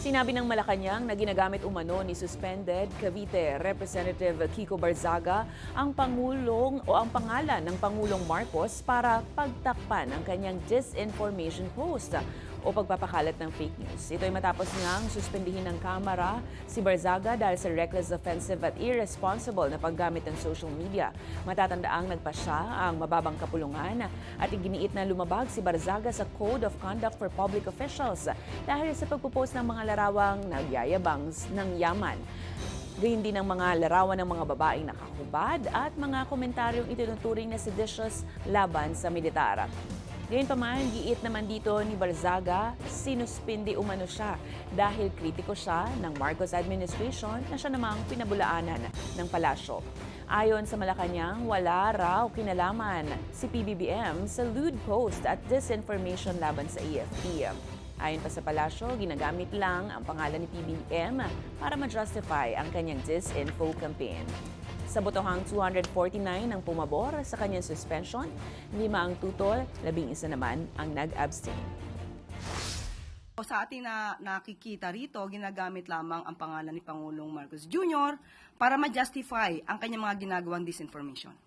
Sinabi ng Malacanang na ginagamit umano ni suspended Cavite Representative Kiko Barzaga ang pangalan ng Pangulong Marcos para pagtakpan ang kanyang disinformation post o pagpapakalat ng fake news. Ito ay matapos ngang suspendihin ng Kamara si Barzaga dahil sa reckless, offensive at irresponsible na paggamit ng social media. Matatandaang nagpasya ang mababang kapulungan at iginiit na lumabag si Barzaga sa Code of Conduct for Public Officials dahil sa pagpupost ng mga larawang nagyayabang ng yaman. Gayun din ang mga larawan ng mga babaeng nakahubad at mga komentaryong itinuturing na seditious laban sa militar. Gayunpaman, giit naman dito ni Barzaga, sinuspindi umano siya dahil kritiko siya ng Marcos administration na siya namang pinabulaanan ng palasyo. Ayon sa Malacanang, wala raw kinalaman si PBBM sa lewd post at disinformation laban sa AFP. Ayon pa sa palasyo, ginagamit lang ang pangalan ni PBBM para ma-justify ang kanyang disinfo campaign. Sa botohang 249 ang pumabor sa kanyang suspension, 5 ang tutol, 11 naman ang nag-abstain. Sa ating nakikita rito, ginagamit lamang ang pangalan ni Pangulong Marcos Jr. para ma-justify ang kanyang mga ginagawang disinformation.